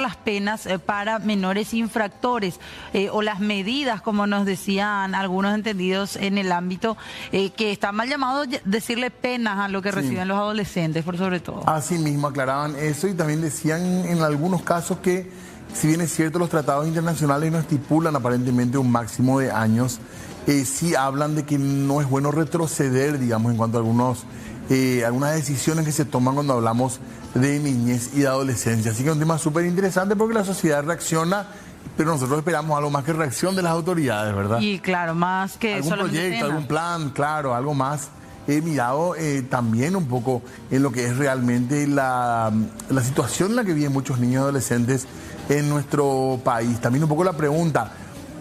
las penas para menores infractores o las medidas, como nos decían algunos entendidos en el ámbito, que está mal llamado decirle penas a lo que reciben los adolescentes, por sobre todo. Así mismo aclaraban eso y también decían en algunos casos que, si bien es cierto, los tratados internacionales no estipulan aparentemente un máximo de años, sí hablan de que no es bueno retroceder, digamos, en cuanto a algunas decisiones que se toman cuando hablamos de niñez y de adolescencia. Así que es un tema súper interesante porque la sociedad reacciona, pero nosotros esperamos algo más que reacción de las autoridades, ¿verdad? Y claro, más que algún proyecto, pena. algún plan, claro, algo más. He mirado también un poco en lo que es realmente la situación en la que viven muchos niños y adolescentes en nuestro país. También un poco la pregunta,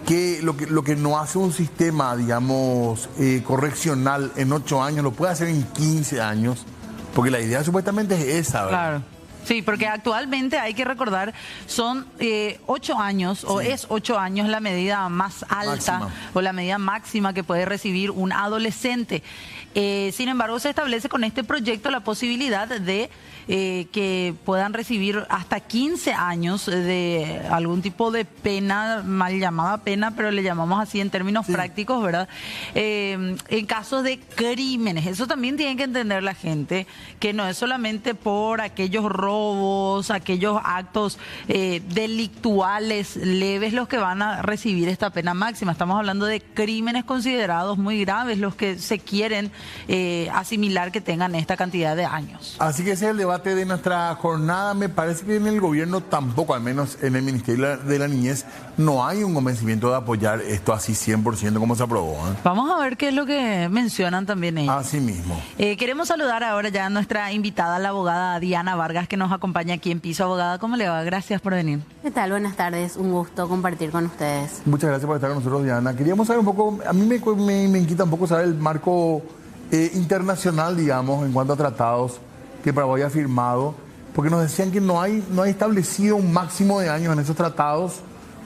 que lo que no hace un sistema, digamos, correccional en 8 años, lo puede hacer en 15 años, porque la idea supuestamente es esa, ¿verdad? Claro. Sí, porque actualmente hay que recordar, son 8 años, o es 8 años la medida más alta máxima, o la medida máxima que puede recibir un adolescente. Sin embargo, se establece con este proyecto la posibilidad de que puedan recibir hasta 15 años de algún tipo de pena, mal llamada pena, pero le llamamos así en términos prácticos, ¿verdad? En casos de crímenes. Eso también tiene que entender la gente, que no es solamente por aquellos robos, aquellos actos delictuales leves los que van a recibir esta pena máxima. Estamos hablando de crímenes considerados muy graves, los que se quieren asimilar que tengan esta cantidad de años. Así que ese es el debate de nuestra jornada. Me parece que en el gobierno tampoco, al menos en el Ministerio de la Niñez, no hay un convencimiento de apoyar esto así 100% como se aprobó, ¿eh? Vamos a ver qué es lo que mencionan también ellos. Así mismo. Queremos saludar ahora ya a nuestra invitada, la abogada Diana Vargas, que nos acompaña aquí en Piso. Abogada, ¿cómo le va? Gracias por venir. ¿Qué tal? Buenas tardes. Un gusto compartir con ustedes. Muchas gracias por estar con nosotros, Diana. Queríamos saber un poco, a mí me inquieta un poco saber el marco internacional, digamos, en cuanto a tratados que Paraguay ha firmado, porque nos decían que no hay establecido un máximo de años en esos tratados,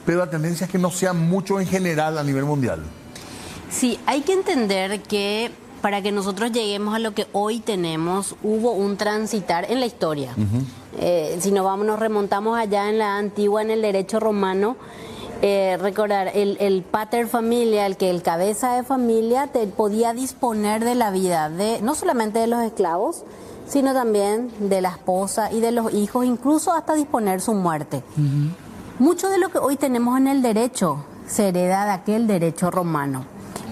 pero la tendencia es que no sea mucho en general a nivel mundial. Sí, hay que entender que para que nosotros lleguemos a lo que hoy tenemos, hubo un transitar en la historia. Si nos remontamos allá en la antigua, en el derecho romano, recordar, el pater familia, el cabeza de familia, podía disponer de la vida, no solamente de los esclavos, sino también de la esposa y de los hijos, incluso hasta disponer su muerte. Mucho de lo que hoy tenemos en el derecho se hereda de aquel derecho romano.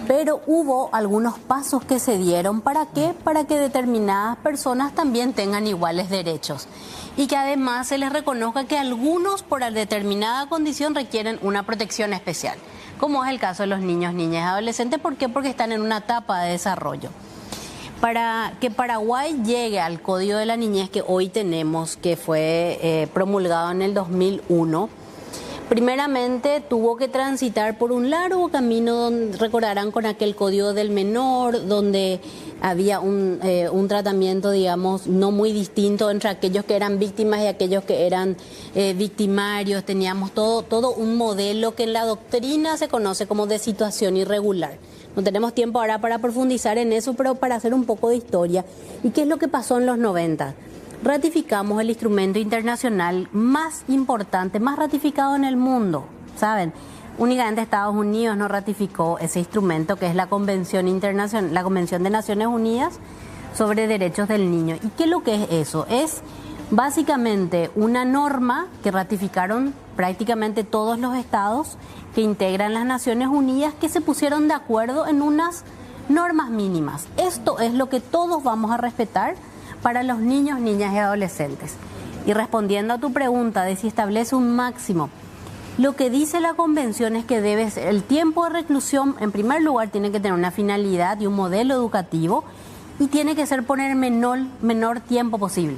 Pero hubo algunos pasos que se dieron. ¿Para qué? Para que determinadas personas también tengan iguales derechos. Y que además se les reconozca que algunos por determinada condición requieren una protección especial. Como es el caso de los niños, niñas y adolescentes. ¿Por qué? Porque están en una etapa de desarrollo. Para que Paraguay llegue al Código de la Niñez que hoy tenemos, que fue promulgado en el 2001, primeramente tuvo que transitar por un largo camino, donde recordarán, con aquel Código del Menor, donde había un tratamiento, digamos, no muy distinto entre aquellos que eran víctimas y aquellos que eran victimarios. Teníamos todo un modelo que en la doctrina se conoce como de situación irregular. No tenemos tiempo ahora para profundizar en eso, pero para hacer un poco de historia. ¿Y qué es lo que pasó en los 90? Ratificamos el instrumento internacional más importante, más ratificado en el mundo, ¿saben? Únicamente Estados Unidos no ratificó ese instrumento, que es la Convención Internacional, la Convención de Naciones Unidas sobre Derechos del Niño. ¿Y qué es lo que es eso? Es básicamente una norma que ratificaron prácticamente todos los estados que integran las Naciones Unidas, que se pusieron de acuerdo en unas normas mínimas. Esto es lo que todos vamos a respetar para los niños, niñas y adolescentes. Y respondiendo a tu pregunta de si establece un máximo, lo que dice la convención es que debe ser el tiempo de reclusión, en primer lugar, tiene que tener una finalidad y un modelo educativo, y tiene que ser por el menor tiempo posible.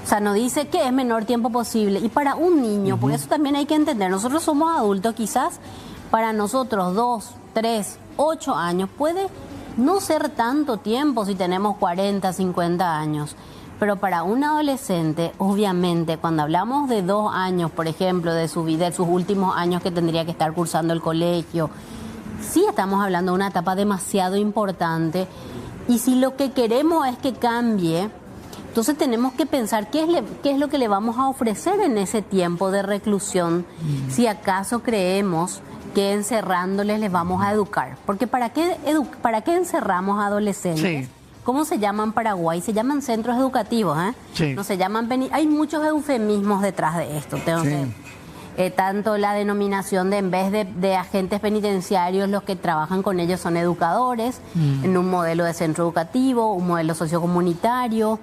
O sea, no dice que es menor tiempo posible. Y para un niño, porque eso también hay que entender, nosotros somos adultos, quizás para nosotros 2, 3, 8 años puede no ser tanto tiempo si tenemos 40, 50 años. Pero para un adolescente, obviamente, cuando hablamos de 2 años, por ejemplo, de su vida, de sus últimos años que tendría que estar cursando el colegio, sí estamos hablando de una etapa demasiado importante. Y si lo que queremos es que cambie, Entonces tenemos que pensar qué es lo que le vamos a ofrecer en ese tiempo de reclusión, si acaso creemos que encerrándoles les vamos a educar. Porque ¿para qué encerramos a adolescentes? Sí. ¿Cómo se llaman en Paraguay? Se llaman centros educativos, ¿eh? Sí. No se llaman hay muchos eufemismos detrás de esto. Tanto la denominación de en vez de agentes penitenciarios, los que trabajan con ellos son educadores, en un modelo de centro educativo, un modelo sociocomunitario.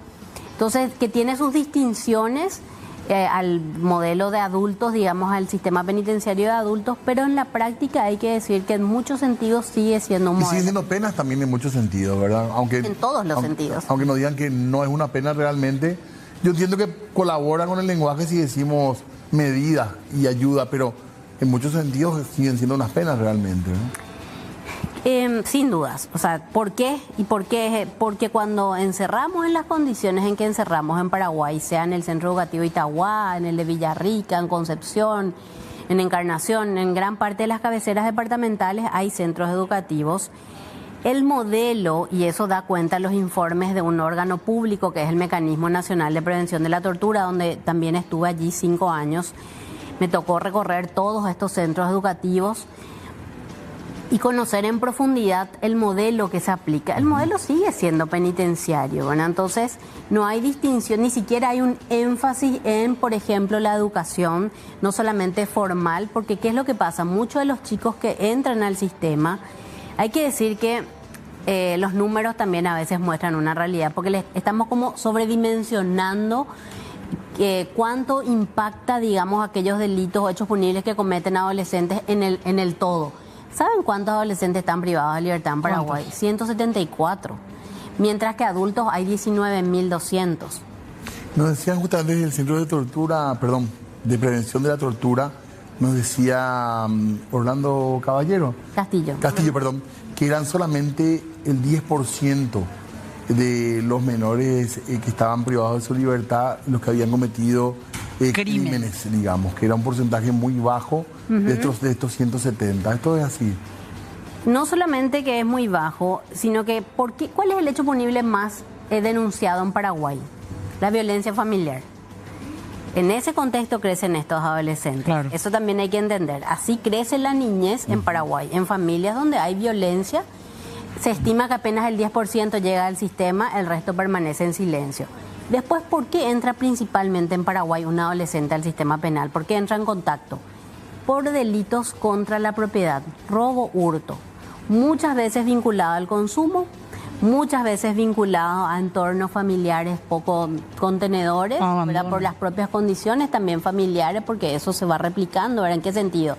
Entonces, que tiene sus distinciones al modelo de adultos, digamos, al sistema penitenciario de adultos, pero en la práctica hay que decir que en muchos sentidos sigue siendo un modelo. Y sigue siendo penas también en muchos sentidos, ¿verdad? En todos los sentidos. Aunque nos digan que no es una pena realmente, yo entiendo que colabora con el lenguaje si decimos medida y ayuda, pero en muchos sentidos siguen siendo unas penas realmente, ¿no? Sin dudas. O sea, ¿por qué? ¿Y por qué? Porque cuando encerramos en las condiciones en que encerramos en Paraguay, sea en el Centro Educativo Itagua, en el de Villarrica, en Concepción, en Encarnación, en gran parte de las cabeceras departamentales hay centros educativos. El modelo, y eso da cuenta los informes de un órgano público que es el Mecanismo Nacional de Prevención de la Tortura, donde también estuve allí 5 años. Me tocó recorrer todos estos centros educativos y conocer en profundidad el modelo que se aplica. El modelo sigue siendo penitenciario, ¿verdad? Entonces no hay distinción, ni siquiera hay un énfasis en, por ejemplo, la educación, no solamente formal, porque ¿qué es lo que pasa? Muchos de los chicos que entran al sistema, hay que decir que los números también a veces muestran una realidad, porque estamos como sobredimensionando cuánto impacta, digamos, aquellos delitos o hechos punibles que cometen adolescentes en el todo. ¿Saben cuántos adolescentes están privados de libertad en Paraguay? 174. Mientras que adultos hay 19.200. Nos decían justamente desde el Centro de Tortura, perdón, de Prevención de la Tortura, nos decía Orlando Castillo, perdón, que eran solamente el 10% de los menores que estaban privados de su libertad los que habían cometido crímenes, digamos, que era un porcentaje muy bajo de estos 170. Esto es así. No solamente que es muy bajo, sino que ¿cuál es el hecho punible más denunciado en Paraguay? La violencia familiar. En ese contexto crecen estos adolescentes. Claro. Eso también hay que entender. Así crece la niñez en Paraguay. En familias donde hay violencia, se estima que apenas el 10% llega al sistema, el resto permanece en silencio. Después, ¿por qué entra principalmente en Paraguay un adolescente al sistema penal? ¿Por qué entra en contacto? Por delitos contra la propiedad, robo, hurto. Muchas veces vinculado al consumo, muchas veces vinculado a entornos familiares poco contenedores, ¿verdad? Por las propias condiciones también familiares, porque eso se va replicando, ¿verdad? ¿En qué sentido?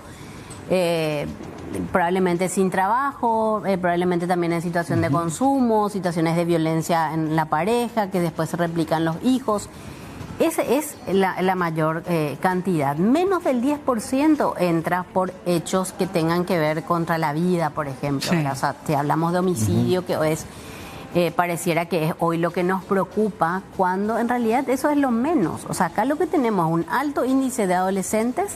Probablemente sin trabajo, probablemente también en situación de consumo, situaciones de violencia en la pareja, que después se replican los hijos. Esa es la mayor cantidad. Menos del 10% entra por hechos que tengan que ver contra la vida, por ejemplo. Sí. O sea, si hablamos de homicidio, que es pareciera que es hoy lo que nos preocupa, cuando en realidad eso es lo menos. O sea, acá lo que tenemos es un alto índice de adolescentes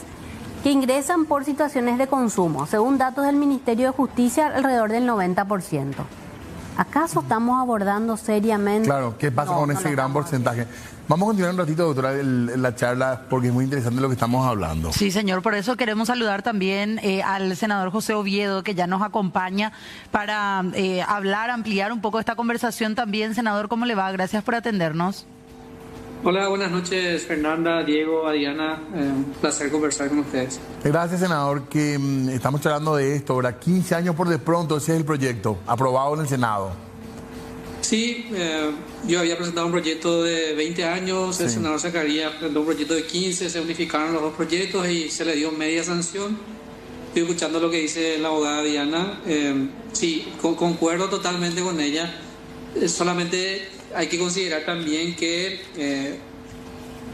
que ingresan por situaciones de consumo. Según datos del Ministerio de Justicia, alrededor del 90%. ¿Acaso estamos abordando seriamente? Claro, ¿qué pasa con ese gran porcentaje? Vamos a continuar un ratito, doctora, la charla, porque es muy interesante lo que estamos hablando. Sí, señor, por eso queremos saludar también al senador José Oviedo, que ya nos acompaña para ampliar un poco esta conversación también. Senador, ¿cómo le va? Gracias por atendernos. Hola, buenas noches, Fernanda, Diego, Adriana. Un placer conversar con ustedes. Gracias, senador, que estamos charlando de esto, ¿verdad? 15 años por de pronto, ese es el proyecto, aprobado en el Senado. Sí, yo había presentado un proyecto de 20 años, el senador Zacarías presentó un proyecto de 15, se unificaron los dos proyectos y se le dio media sanción. Estoy escuchando lo que dice la abogada Diana. Sí, concuerdo totalmente con ella. Solamente hay que considerar también que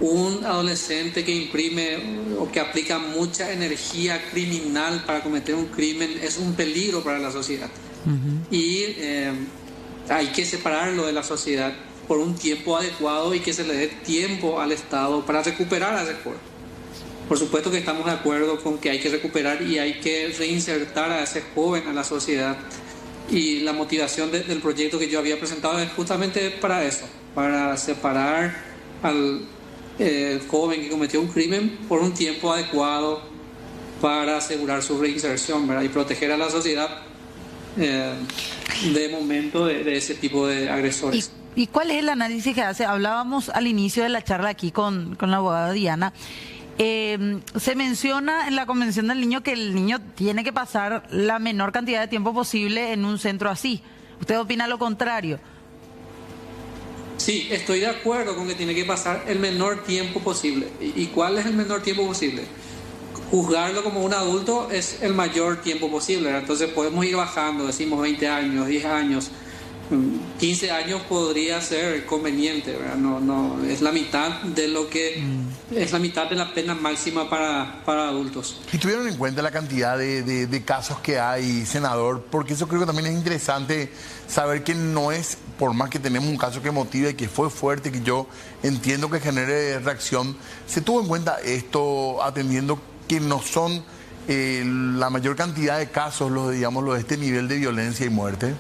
un adolescente que imprime o que aplica mucha energía criminal para cometer un crimen es un peligro para la sociedad. Y hay que separarlo de la sociedad por un tiempo adecuado y que se le dé tiempo al Estado para recuperar a ese joven. Por supuesto que estamos de acuerdo con que hay que recuperar y hay que reinsertar a ese joven a la sociedad. Y la motivación del proyecto que yo había presentado es justamente para eso, para separar al joven que cometió un crimen por un tiempo adecuado para asegurar su reinserción, ¿verdad? Y proteger a la sociedad de momento de ese tipo de agresores. ¿Y cuál es el análisis que hace? Hablábamos al inicio de la charla aquí con la abogada Diana. Se menciona en la Convención del Niño que el niño tiene que pasar la menor cantidad de tiempo posible en un centro así. ¿Usted opina lo contrario? Sí, estoy de acuerdo con que tiene que pasar el menor tiempo posible. ¿Y cuál es el menor tiempo posible? Juzgarlo como un adulto es el mayor tiempo posible, ¿verdad? Entonces podemos ir bajando, decimos 20 años, 10 años, 15 años podría ser conveniente, ¿verdad? No, es la mitad de lo que es la mitad de la pena máxima para adultos. ¿Y tuvieron en cuenta la cantidad de casos que hay, senador? Porque eso creo que también es interesante saber que no es, por más que tenemos un caso que motive y que fue fuerte, que yo entiendo que genere reacción, ¿se tuvo en cuenta esto atendiendo que no son la mayor cantidad de casos los de este nivel de violencia y muerte?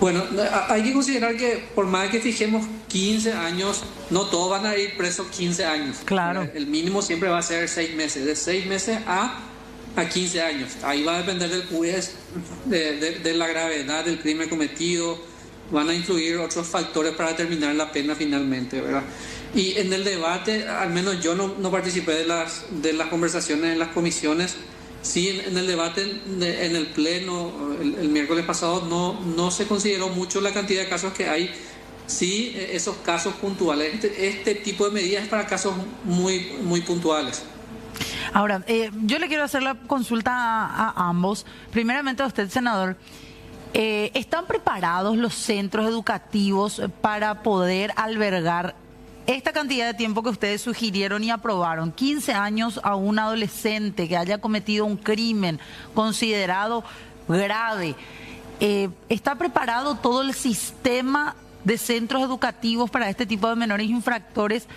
Bueno, hay que considerar que por más que fijemos 15 años, no todos van a ir presos 15 años. Claro. El mínimo siempre va a ser 6 meses, de 6 meses a 15 años. Ahí va a depender del juez, de la gravedad del crimen cometido, van a influir otros factores para determinar la pena finalmente, ¿verdad? Y en el debate, al menos yo no participé de las conversaciones en las comisiones. Sí, en el debate, en el pleno, el miércoles pasado, no se consideró mucho la cantidad de casos que hay. Sí, esos casos puntuales. Este tipo de medidas es para casos muy, muy puntuales. Ahora, yo le quiero hacer la consulta a ambos. Primeramente a usted, senador. ¿Están preparados los centros educativos para poder albergar esta cantidad de tiempo que ustedes sugirieron y aprobaron, 15 años a un adolescente que haya cometido un crimen considerado grave? ¿Está preparado todo el sistema de centros educativos para este tipo de menores infractores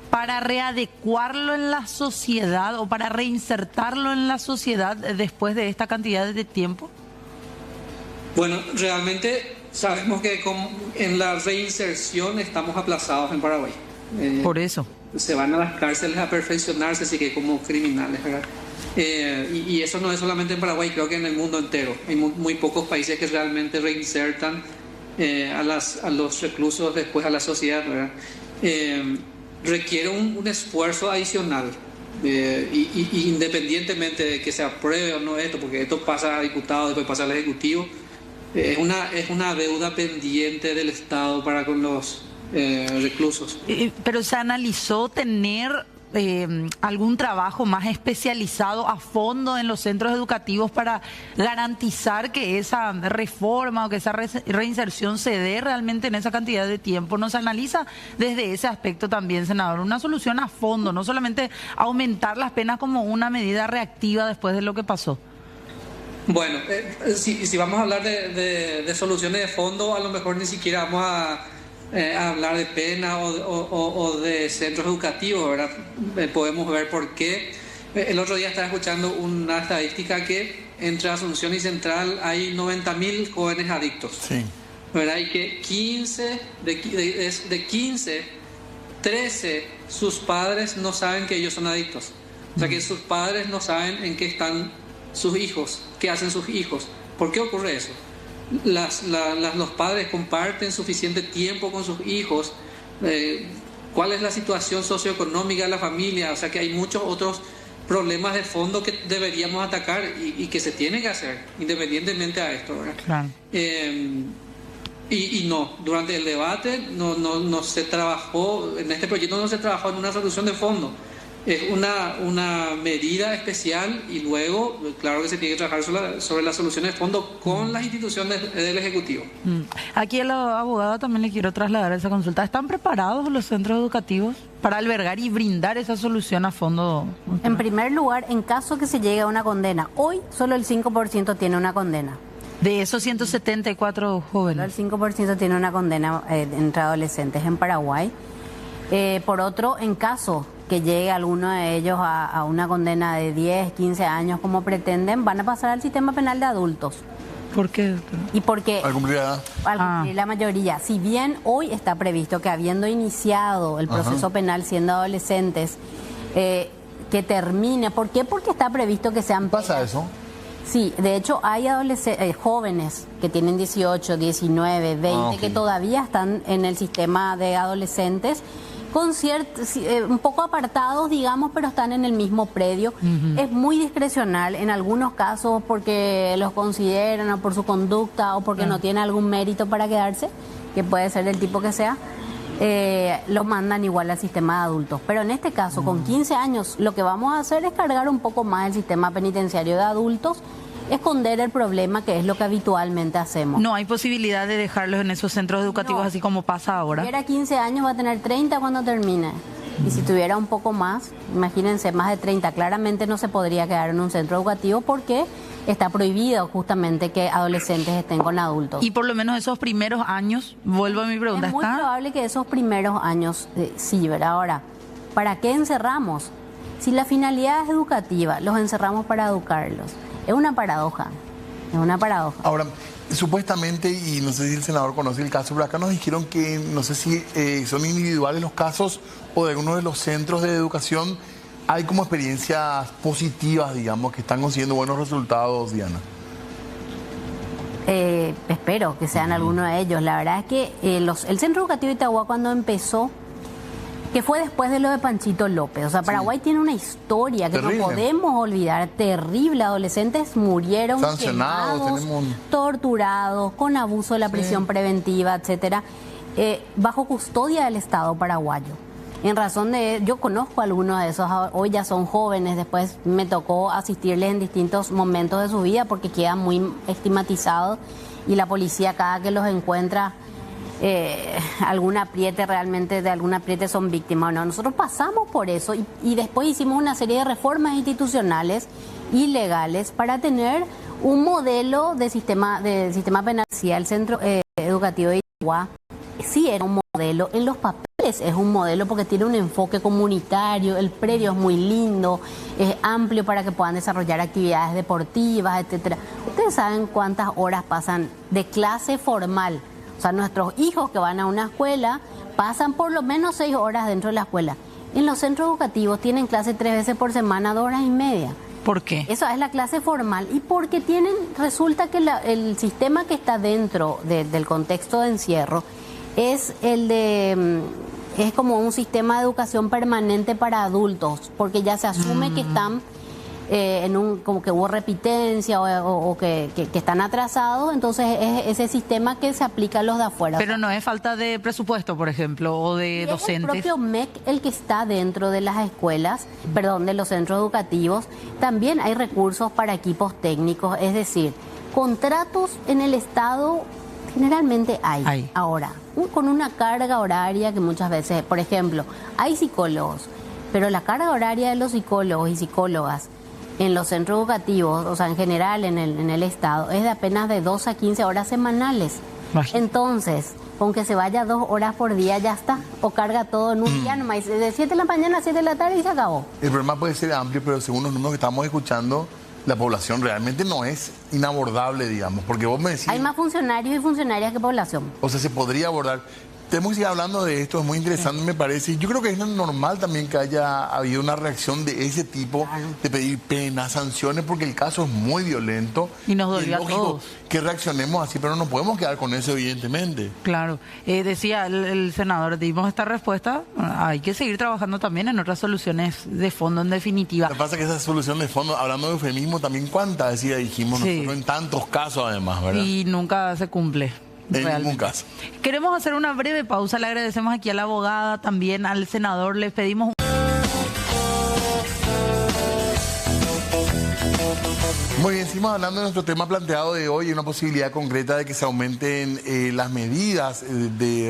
para readecuarlo en la sociedad o para reinsertarlo en la sociedad después de esta cantidad de tiempo? Bueno, realmente sabemos que en la reinserción estamos aplazados en Paraguay. Por eso. Se van a las cárceles a perfeccionarse, así que como criminales, ¿verdad? Y eso no es solamente en Paraguay, creo que en el mundo entero. Hay muy pocos países que realmente reinsertan a los reclusos después a la sociedad, ¿verdad? Requiere un esfuerzo adicional, y independientemente de que se apruebe o no esto, porque esto pasa a diputados, después pasa al Ejecutivo, es una deuda pendiente del Estado para con los reclusos. Pero ¿se analizó tener algún trabajo más especializado a fondo en los centros educativos para garantizar que esa reforma o que esa reinserción se dé realmente en esa cantidad de tiempo? ¿No se analiza desde ese aspecto también, senador? Una solución a fondo, no solamente aumentar las penas como una medida reactiva después de lo que pasó. Bueno, si vamos a hablar de soluciones de fondo, a lo mejor ni siquiera vamos a hablar de pena o de centros educativos, ¿verdad? Podemos ver por qué. El otro día estaba escuchando una estadística que entre Asunción y Central hay 90.000 jóvenes adictos. Sí. ¿Verdad? Y que 15, 13, sus padres no saben que ellos son adictos. O sea, que sus padres no saben en qué están sus hijos, qué hacen sus hijos. ¿Por qué ocurre eso? Los padres comparten suficiente tiempo con sus hijos, cuál es la situación socioeconómica de la familia, o sea que hay muchos otros problemas de fondo que deberíamos atacar y que se tiene que hacer independientemente a esto, ¿verdad? Claro. Y no, durante el debate no se trabajó, en este proyecto no se trabajó en una solución de fondo. Es una medida especial y luego, claro que se tiene que trabajar sobre las soluciones de fondo con las instituciones del Ejecutivo. Aquí a la abogada también le quiero trasladar esa consulta. ¿Están preparados los centros educativos para albergar y brindar esa solución a fondo? En primer lugar, en caso que se llegue a una condena, hoy solo el 5% tiene una condena. De esos 174 jóvenes. Solo el 5% tiene una condena entre adolescentes en Paraguay. Por otro, en caso que llegue alguno de ellos a una condena de 10, 15 años como pretenden, van a pasar al sistema penal de adultos. ¿Por qué, doctora? Y porque Al cumplir la edad. al cumplir la mayoría, si bien hoy está previsto que habiendo iniciado el proceso penal siendo adolescentes, que termine, ¿por qué? Porque está previsto que sean ¿Pasa penas. eso? Sí, de hecho hay jóvenes que tienen 18, 19, 20, que todavía están en el sistema de adolescentes, con un poco apartados, digamos, pero están en el mismo predio. Es muy discrecional en algunos casos porque los consideran o por su conducta o porque no tiene algún mérito para quedarse, que puede ser del tipo que sea. Los mandan igual al sistema de adultos. Pero en este caso, con 15 años, lo que vamos a hacer es cargar un poco más el sistema penitenciario de adultos, esconder el problema, que es lo que habitualmente hacemos. No hay posibilidad de dejarlos en esos centros educativos No. así como pasa ahora. Si tuviera 15 años va a tener 30 cuando termine. Y si tuviera un poco más, imagínense, más de 30, claramente no se podría quedar en un centro educativo porque está prohibido justamente que adolescentes estén con adultos. Y por lo menos esos primeros años, vuelvo a mi pregunta, Es muy probable que esos primeros años sí, ¿verdad? Ahora, ¿para qué encerramos? Si la finalidad es educativa, los encerramos para educarlos. Es una paradoja, es una paradoja. Ahora, supuestamente, y no sé si el senador conoce el caso, pero acá nos dijeron que no sé si son individuales los casos o de algunos de los centros de educación hay como experiencias positivas, digamos, que están consiguiendo buenos resultados, Diana. Espero que sean algunos de ellos. La verdad es que el Centro Educativo de Itagua, cuando empezó, que fue después de lo de Panchito López. O sea, Paraguay tiene una historia que terrible. no podemos olvidar, terrible. Adolescentes murieron Sancionados, quemados, tenemos torturados, con abuso de la prisión preventiva, etcétera, bajo custodia del Estado paraguayo. En razón de, yo conozco a algunos de esos, hoy ya son jóvenes, después me tocó asistirles en distintos momentos de su vida porque quedan muy estigmatizados y la policía cada que los encuentra algún apriete, realmente de algún apriete son víctimas. No, nosotros pasamos por eso y después hicimos una serie de reformas institucionales y legales para tener un modelo de sistema penal. Sí, el Centro Educativo de Itagua sí era un modelo, en los papeles es un modelo porque tiene un enfoque comunitario, el predio es muy lindo, es amplio para que puedan desarrollar actividades deportivas, etcétera. Ustedes saben cuántas horas pasan de clase formal. O sea, nuestros hijos que van a una escuela pasan por lo menos 6 horas dentro de la escuela. En los centros educativos tienen clase 3 veces por semana, 2 horas y media. ¿Por qué? Esa es la clase formal. Y porque resulta que el sistema que está dentro del contexto de encierro es es como un sistema de educación permanente para adultos, porque ya se asume que están como que hubo repitencia o que están atrasados, entonces es ese sistema que se aplica a los de afuera. Pero no es falta de presupuesto, por ejemplo, o de docentes. Es el propio MEC el que está dentro de las escuelas, de los centros educativos. También hay recursos para equipos técnicos, es decir, contratos en el Estado generalmente hay. Ahora, con una carga horaria que muchas veces, por ejemplo, hay psicólogos, pero la carga horaria de los psicólogos y psicólogas en los centros educativos, o sea, en general en el Estado, es de apenas de 12 a 15 horas semanales. Entonces, con que se vaya 2 horas por día ya está, o carga todo en un día nomás, de 7 de la mañana a 7 de la tarde y se acabó. El problema puede ser amplio, pero según los números que estamos escuchando, la población realmente no es inabordable, digamos, porque vos me decís... Hay más funcionarios y funcionarias que población. O sea, se podría abordar. Tenemos que seguir hablando de esto, es muy interesante, me parece. Yo creo que es normal también que haya habido una reacción de ese tipo, de pedir penas, sanciones, porque el caso es muy violento. Y nos dolió es a lógico todos. que reaccionemos así, pero no podemos quedar con eso, evidentemente. Claro. Decía el senador, dimos esta respuesta, hay que seguir trabajando también en otras soluciones de fondo, en definitiva. Lo que pasa es que esa solución de fondo, hablando de eufemismo, también cuántas, decía, dijimos nosotros, en tantos casos además, ¿verdad? Y nunca se cumple. En realmente. ningún caso. Queremos hacer una breve pausa. Le agradecemos aquí a la abogada, también al senador. Les pedimos. Muy bien, seguimos hablando de nuestro tema planteado de hoy, una posibilidad concreta de que se aumenten las medidas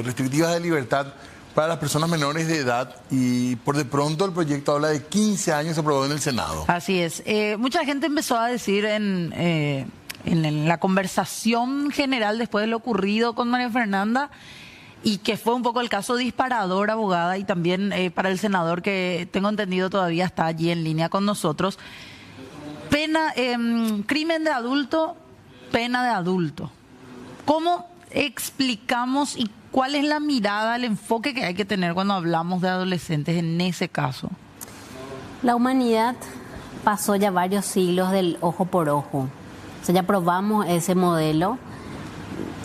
restrictivas de libertad para las personas menores de edad y por de pronto el proyecto habla de 15 años, se aprobó en el Senado. Así es. Mucha gente empezó a decir en la conversación general después de lo ocurrido con María Fernanda y que fue un poco el caso disparador, abogada, y también para el senador que tengo entendido todavía está allí en línea con nosotros. Crimen de adulto pena de adulto. ¿Cómo explicamos y cuál es la mirada, el enfoque que hay que tener cuando hablamos de adolescentes en ese caso? La humanidad pasó ya varios siglos del ojo por ojo. O sea, ya probamos ese modelo.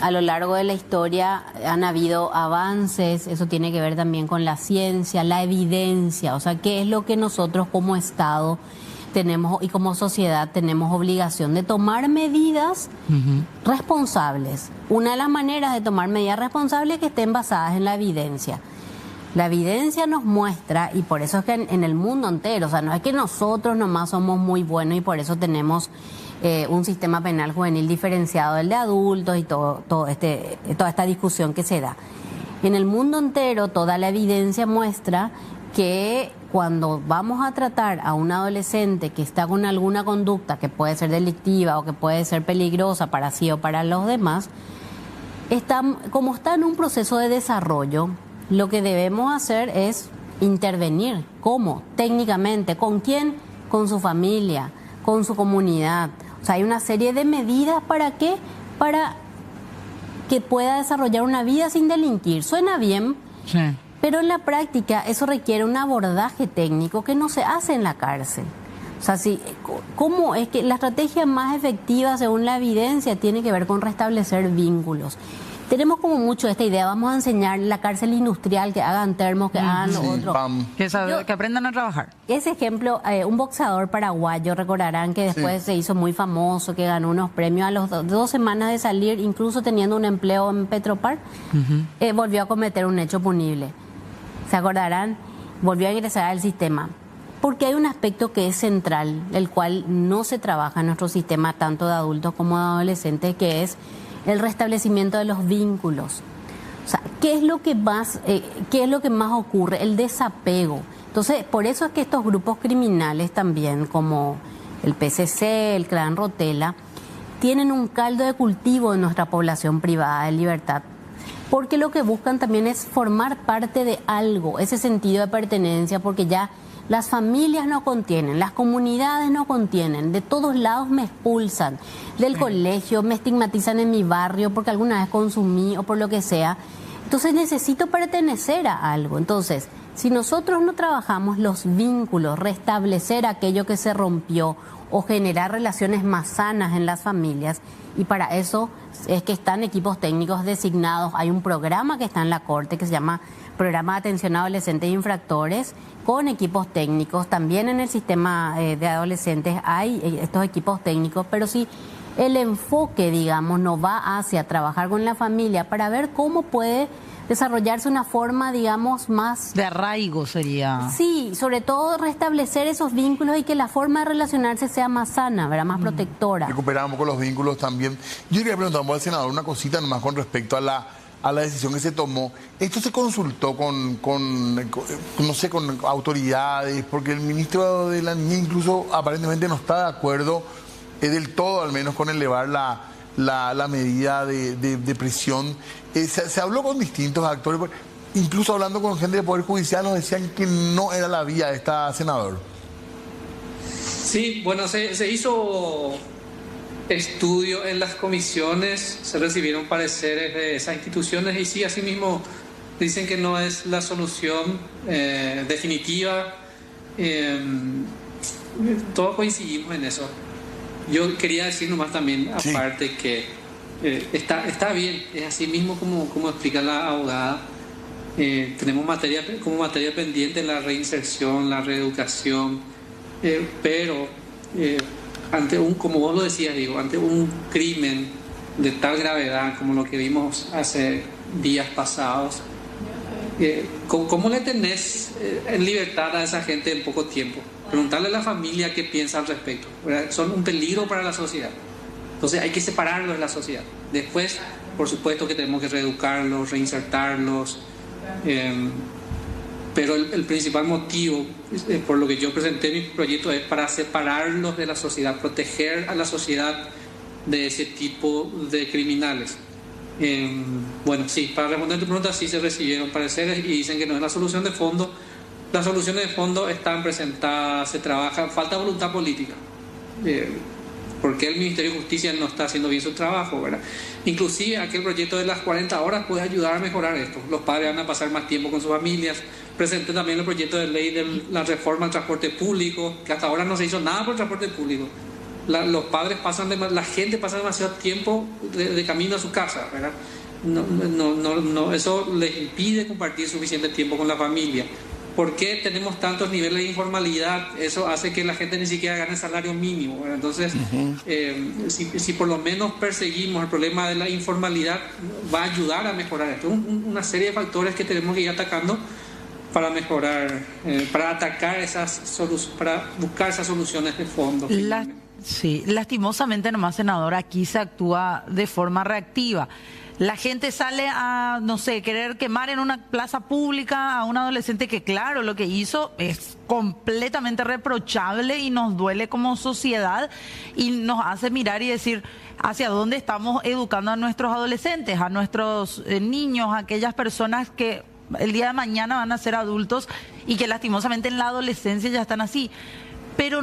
A lo largo de la historia han habido avances, eso tiene que ver también con la ciencia, la evidencia, o sea, qué es lo que nosotros como Estado tenemos y como sociedad tenemos obligación de tomar medidas responsables. Una de las maneras de tomar medidas responsables es que estén basadas en la evidencia. La evidencia nos muestra, y por eso es que en el mundo entero, o sea, no es que nosotros nomás somos muy buenos y por eso tenemos un sistema penal juvenil diferenciado del de adultos y toda esta discusión que se da. En el mundo entero, toda la evidencia muestra que cuando vamos a tratar a un adolescente que está con alguna conducta que puede ser delictiva o que puede ser peligrosa para sí o para los demás, como está en un proceso de desarrollo, lo que debemos hacer es intervenir. ¿Cómo? Técnicamente. ¿Con quién? Con su familia, con su comunidad. O sea, hay una serie de medidas ¿para qué? Para que pueda desarrollar una vida sin delinquir. Suena bien, sí, pero en la práctica eso requiere un abordaje técnico que no se hace en la cárcel. O sea, ¿cómo es que la estrategia más efectiva según la evidencia tiene que ver con restablecer vínculos? Tenemos como mucho esta idea, vamos a enseñar la cárcel industrial, que hagan termos, que hagan lo otro. Que aprendan a trabajar. Ese ejemplo, un boxeador paraguayo, recordarán que después se hizo muy famoso, que ganó unos premios a las 2 semanas de salir, incluso teniendo un empleo en Petropar, volvió a cometer un hecho punible. ¿Se acordarán? Volvió a ingresar al sistema. Porque hay un aspecto que es central, el cual no se trabaja en nuestro sistema, tanto de adultos como de adolescentes, que es el restablecimiento de los vínculos. O sea, ¿qué es lo que más ocurre? El desapego. Entonces, por eso es que estos grupos criminales también, como el PCC, el Clan Rotela, tienen un caldo de cultivo en nuestra población privada de libertad. Porque lo que buscan también es formar parte de algo, ese sentido de pertenencia, porque ya las familias no contienen, las comunidades no contienen, de todos lados me expulsan, del colegio, me estigmatizan en mi barrio porque alguna vez consumí o por lo que sea. Entonces necesito pertenecer a algo. Entonces, si nosotros no trabajamos los vínculos, restablecer aquello que se rompió o generar relaciones más sanas en las familias, y para eso es que están equipos técnicos designados. Hay un programa que está en la Corte que se llama Programa de Atención a Adolescentes e Infractores, con equipos técnicos. También en el sistema de adolescentes hay estos equipos técnicos, pero si el enfoque, digamos, no va hacia trabajar con la familia para ver cómo puede desarrollarse una forma, digamos, más de arraigo sería. Sí, sobre todo restablecer esos vínculos y que la forma de relacionarse sea más sana, ¿verdad? Más protectora. Recuperamos con los vínculos también. Yo quería preguntar al senador una cosita nomás con respecto a la decisión que se tomó. ¿Esto se consultó con autoridades? Porque el ministro de la Niñez incluso aparentemente no está de acuerdo del todo, al menos, con elevar la medida de prisión. Se habló con distintos actores, incluso hablando con gente del Poder Judicial, nos decían que no era la vía de esta, senador. Sí, bueno, se hizo estudio en las comisiones, se recibieron pareceres de esas instituciones y sí, asimismo dicen que no es la solución definitiva. Todos coincidimos en eso. Yo quería decir nomás también, aparte, que está bien, es así mismo como explica la abogada. Tenemos como materia pendiente la reinserción, la reeducación, pero como vos lo decías, ante un crimen de tal gravedad como lo que vimos hace días pasados, ¿cómo le tenés en libertad a esa gente en poco tiempo? Preguntarle a la familia qué piensa al respecto, ¿verdad? Son un peligro para la sociedad. Entonces hay que separarlos de la sociedad. Después, por supuesto que tenemos que reeducarlos, reinsertarlos, pero el principal motivo por lo que yo presenté mi proyecto es para separarlos de la sociedad, proteger a la sociedad de ese tipo de criminales. Bueno, sí, para responder tu pregunta, sí se recibieron pareceres y dicen que no es la solución de fondo. Las soluciones de fondo están presentadas, se trabaja, falta voluntad política. ¿Por qué el Ministerio de Justicia no está haciendo bien su trabajo, ¿verdad? Inclusive aquel proyecto de las 40 horas puede ayudar a mejorar esto. Los padres van a pasar más tiempo con sus familias. Presenté también el proyecto de ley de la reforma del transporte público, que hasta ahora no se hizo nada por el transporte público. Los padres la gente pasa demasiado tiempo de camino a su casa, ¿verdad? Eso les impide compartir suficiente tiempo con la familia. ¿Por qué tenemos tantos niveles de informalidad? Eso hace que la gente ni siquiera gane salario mínimo, ¿verdad? Entonces, si por lo menos perseguimos el problema de la informalidad, va a ayudar a mejorar esto. Una serie de factores que tenemos que ir atacando para mejorar, para atacar para buscar esas soluciones de fondo. Sí, lastimosamente nomás, senador, aquí se actúa de forma reactiva. La gente sale a, no sé, querer quemar en una plaza pública a un adolescente que, claro, lo que hizo es completamente reprochable y nos duele como sociedad y nos hace mirar y decir hacia dónde estamos educando a nuestros adolescentes, a nuestros niños, a aquellas personas que el día de mañana van a ser adultos y que lastimosamente en la adolescencia ya están así. Pero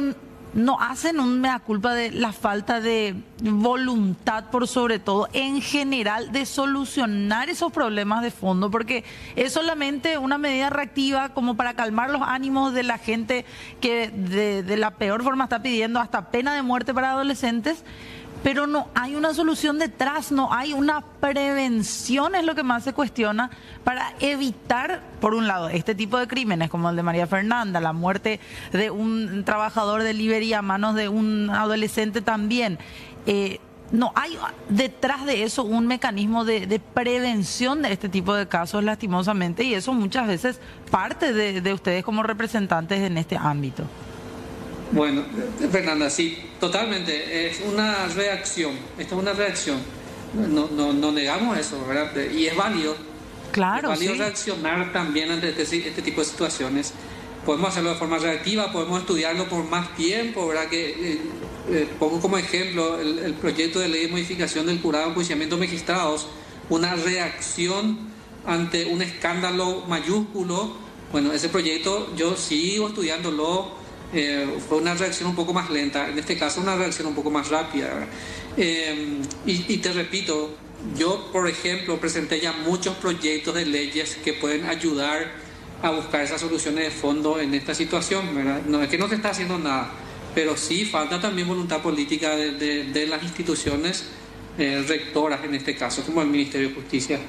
no hacen un mea culpa de la falta de voluntad, por sobre todo en general, de solucionar esos problemas de fondo, porque es solamente una medida reactiva como para calmar los ánimos de la gente que de la peor forma está pidiendo hasta pena de muerte para adolescentes. Pero no hay una solución detrás, no hay una prevención, es lo que más se cuestiona, para evitar, por un lado, este tipo de crímenes como el de María Fernanda, la muerte de un trabajador de delivery a manos de un adolescente también. No hay detrás de eso un mecanismo de prevención de este tipo de casos, lastimosamente, y eso muchas veces parte de ustedes como representantes en este ámbito. Bueno, Fernanda, sí, totalmente. Es una reacción. Esto es una reacción. No negamos eso, ¿verdad? Y es válido. Claro, es válido sí. Reaccionar también ante este tipo de situaciones. Podemos hacerlo de forma reactiva, podemos estudiarlo por más tiempo, ¿verdad? Pongo como ejemplo el proyecto de ley de modificación del jurado de enjuiciamiento de magistrados, una reacción ante un escándalo mayúsculo. Bueno, ese proyecto yo sigo estudiándolo. Fue una reacción un poco más lenta, en este caso una reacción un poco más rápida, y te repito, yo por ejemplo presenté ya muchos proyectos de leyes que pueden ayudar a buscar esas soluciones de fondo en esta situación, ¿verdad? No es que no se está haciendo nada, pero sí falta también voluntad política de las instituciones rectoras en este caso, como el Ministerio de Justicia.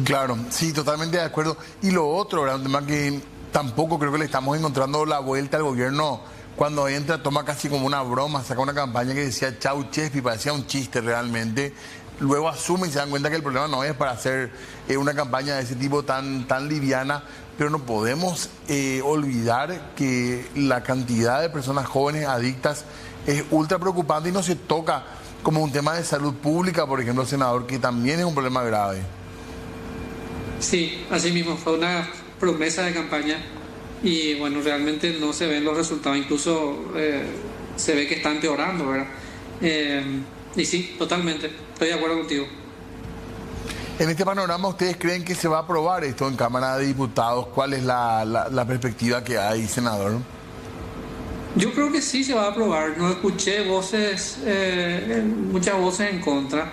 Claro, sí, totalmente de acuerdo. Y lo otro, ¿verdad? Un tema que tampoco creo que le estamos encontrando la vuelta al gobierno. Cuando entra, toma casi como una broma, saca una campaña que decía chau Chespi, parecía un chiste realmente. Luego asumen y se dan cuenta que el problema no es para hacer una campaña de ese tipo tan liviana, pero no podemos olvidar que la cantidad de personas jóvenes adictas es ultra preocupante y no se toca como un tema de salud pública, por ejemplo, senador, que también es un problema grave. Sí, así mismo, fue una promesa de campaña y bueno, realmente no se ven los resultados, incluso se ve que está empeorando, ¿verdad? Y sí, totalmente, estoy de acuerdo contigo. En este panorama, ¿ustedes creen que se va a aprobar esto en Cámara de Diputados? ¿Cuál es la perspectiva que hay, senador? Yo creo que sí se va a aprobar, no escuché muchas voces en contra.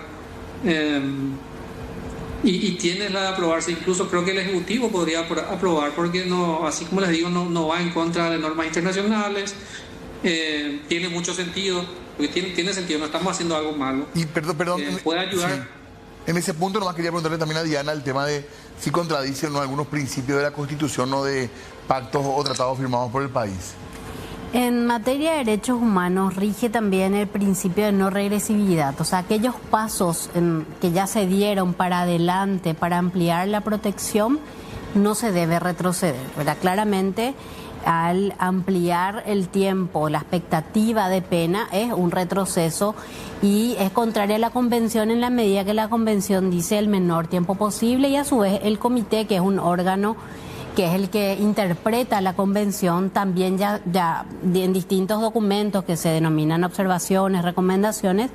Y tiene la de aprobarse, incluso creo que el Ejecutivo podría aprobar, porque no, así como les digo, no va en contra de normas internacionales, tiene mucho sentido, porque tiene sentido, no estamos haciendo algo malo. Y perdón, puede ayudar. Sí. En ese punto nomás quería preguntarle también a Diana el tema de si contradice o no algunos principios de la Constitución o de pactos o tratados firmados por el país. En materia de derechos humanos rige también el principio de no regresividad, o sea, aquellos pasos que ya se dieron para adelante, para ampliar la protección, no se debe retroceder, ¿verdad? Claramente, al ampliar el tiempo, la expectativa de pena es un retroceso y es contraria a la Convención en la medida que la Convención dice el menor tiempo posible y a su vez el Comité, que es un órgano que es el que interpreta la Convención, también ya en distintos documentos que se denominan observaciones, recomendaciones,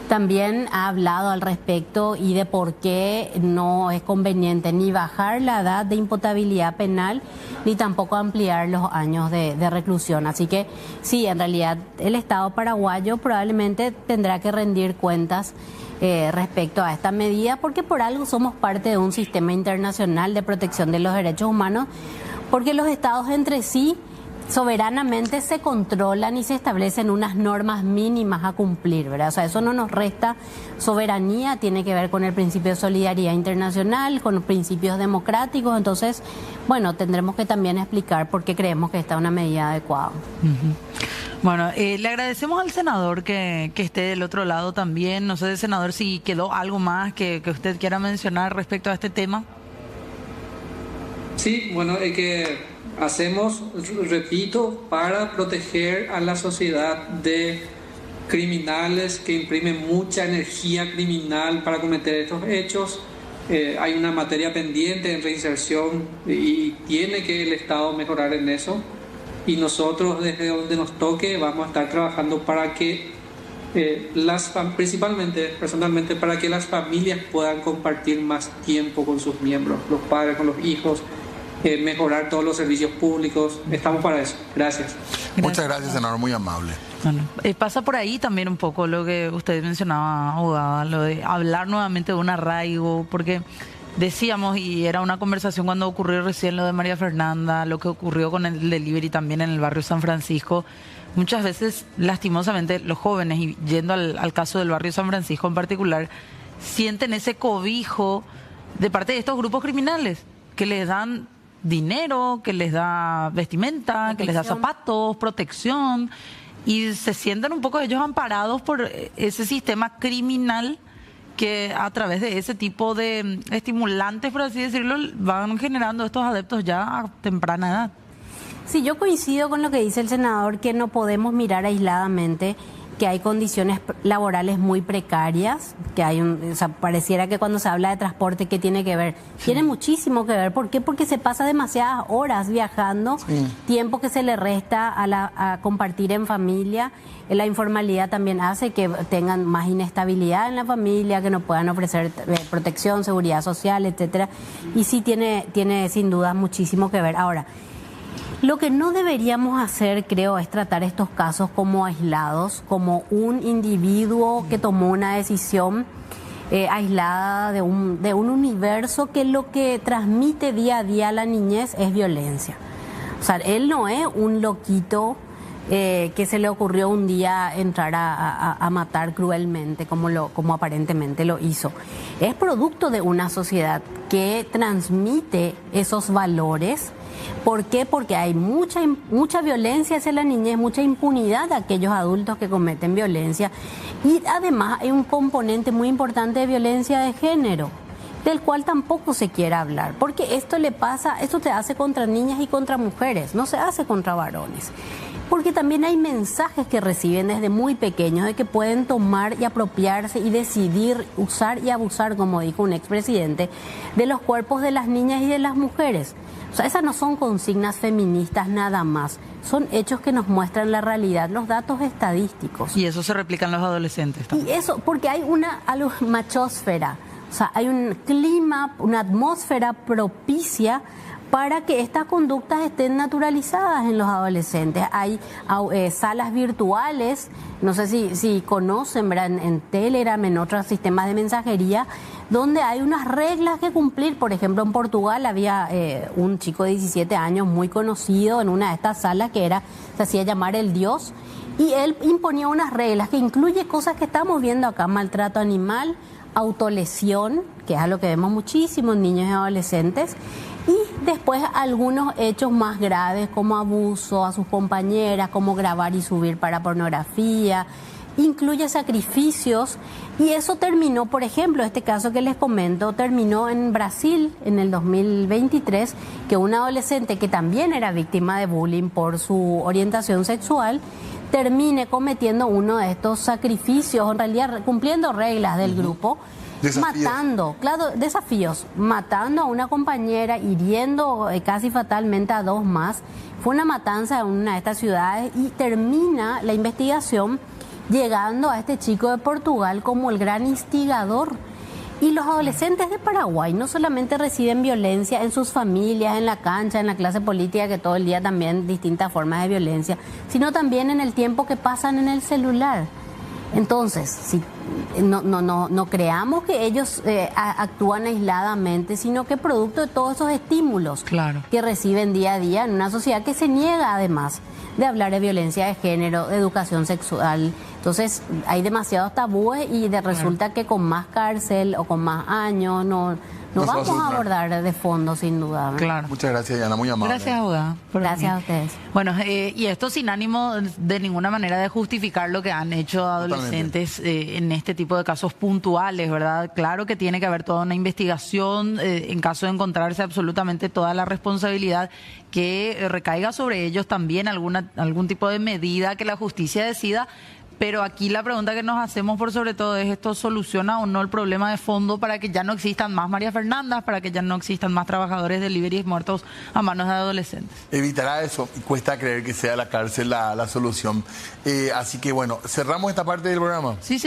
también ha hablado al respecto y de por qué no es conveniente ni bajar la edad de imputabilidad penal ni tampoco ampliar los años de reclusión. Así que sí, en realidad el Estado paraguayo probablemente tendrá que rendir cuentas respecto a esta medida, porque por algo somos parte de un sistema internacional de protección de los derechos humanos, porque los estados entre sí soberanamente se controlan y se establecen unas normas mínimas a cumplir, ¿verdad? O sea, eso no nos resta soberanía, tiene que ver con el principio de solidaridad internacional, con los principios democráticos. Entonces, bueno, tendremos que también explicar por qué creemos que esta es una medida adecuada. Bueno, le agradecemos al senador que esté del otro lado también. No sé, senador, si quedó algo más que usted quiera mencionar respecto a este tema. Sí, bueno, que hacemos, repito, para proteger a la sociedad de criminales que imprimen mucha energía criminal para cometer estos hechos. Hay una materia pendiente en reinserción y tiene que el Estado mejorar en eso. Y nosotros, desde donde nos toque, vamos a estar trabajando para que principalmente, personalmente, para que las familias puedan compartir más tiempo con sus miembros, los padres con los hijos, mejorar todos los servicios públicos. Estamos para eso. Gracias. Muchas gracias, senador, muy amable. Bueno, pasa por ahí también un poco lo que usted mencionaba, abogada, lo de hablar nuevamente de un arraigo, porque decíamos, y era una conversación cuando ocurrió recién lo de María Fernanda, lo que ocurrió con el delivery también en el barrio San Francisco. Muchas veces, lastimosamente, los jóvenes, y yendo al caso del barrio San Francisco en particular, sienten ese cobijo de parte de estos grupos criminales que les dan dinero, que les da vestimenta, que les da zapatos, protección, y se sienten un poco ellos amparados por ese sistema criminal que a través de ese tipo de estimulantes, por así decirlo, van generando estos adeptos ya a temprana edad. Sí, yo coincido con lo que dice el senador, que no podemos mirar aisladamente que hay condiciones laborales muy precarias, que hay o sea, pareciera que cuando se habla de transporte, ¿qué tiene que ver? Sí. Tiene muchísimo que ver. ¿Por qué? Porque se pasa demasiadas horas viajando, tiempo que se le resta a compartir en familia. La informalidad también hace que tengan más inestabilidad en la familia, que no puedan ofrecer protección, seguridad social, etcétera. Y sí tiene sin duda muchísimo que ver. Ahora, lo que no deberíamos hacer, creo, es tratar estos casos como aislados, como un individuo que tomó una decisión aislada de un universo que lo que transmite día a día a la niñez es violencia. O sea, él no es un loquito que se le ocurrió un día entrar a matar cruelmente, como aparentemente lo hizo. Es producto de una sociedad que transmite esos valores. ¿Por qué? Porque hay mucha violencia hacia la niñez, mucha impunidad de aquellos adultos que cometen violencia, y además hay un componente muy importante de violencia de género, del cual tampoco se quiere hablar, porque esto se hace contra niñas y contra mujeres, no se hace contra varones. Porque también hay mensajes que reciben desde muy pequeños de que pueden tomar y apropiarse y decidir usar y abusar, como dijo un expresidente, de los cuerpos de las niñas y de las mujeres. O sea, esas no son consignas feministas nada más, son hechos que nos muestran la realidad, los datos estadísticos. Y eso se replica en los adolescentes también. Y eso, porque hay una machósfera, o sea, hay un clima, una atmósfera propicia para que estas conductas estén naturalizadas en los adolescentes. Hay salas virtuales, no sé si conocen, ¿verdad? En Telegram, en otros sistemas de mensajería, donde hay unas reglas que cumplir. Por ejemplo, en Portugal había un chico de 17 años muy conocido en una de estas salas que se hacía llamar el Dios, y él imponía unas reglas que incluye cosas que estamos viendo acá: maltrato animal, autolesión, que es algo que vemos muchísimo en niños y adolescentes, y después algunos hechos más graves como abuso a sus compañeras, como grabar y subir para pornografía, incluye sacrificios. Y eso terminó, por ejemplo, este caso que les comento, terminó en Brasil en el 2023, que un adolescente que también era víctima de bullying por su orientación sexual termine cometiendo uno de estos sacrificios, en realidad cumpliendo reglas del grupo. Desafíos, matando a una compañera, hiriendo casi fatalmente a dos más. Fue una matanza en una de estas ciudades y termina la investigación llegando a este chico de Portugal como el gran instigador. Y los adolescentes de Paraguay no solamente reciben violencia en sus familias, en la cancha, en la clase política, que todo el día también distintas formas de violencia, sino también en el tiempo que pasan en el celular. Entonces, si no creamos que ellos actúan aisladamente, sino que producto de todos esos estímulos que reciben día a día en una sociedad que se niega además de hablar de violencia de género, de educación sexual. Entonces hay demasiados tabúes y resulta que con más cárcel o con más años no vamos a abordar de fondo, sin duda. Claro. Muchas gracias, Yana, muy amable. Gracias, abogada. Gracias a ustedes. Bueno, y esto sin ánimo de ninguna manera de justificar lo que han hecho adolescentes en este tipo de casos puntuales, ¿verdad? Claro que tiene que haber toda una investigación en caso de encontrarse absolutamente toda la responsabilidad que recaiga sobre ellos, también algún tipo de medida que la justicia decida. Pero aquí la pregunta que nos hacemos por sobre todo es: ¿esto soluciona o no el problema de fondo para que ya no existan más María Fernandas, para que ya no existan más trabajadores delivery muertos a manos de adolescentes? Evitará eso, y cuesta creer que sea la cárcel la solución. Así que bueno, cerramos esta parte del programa. Sí, sí.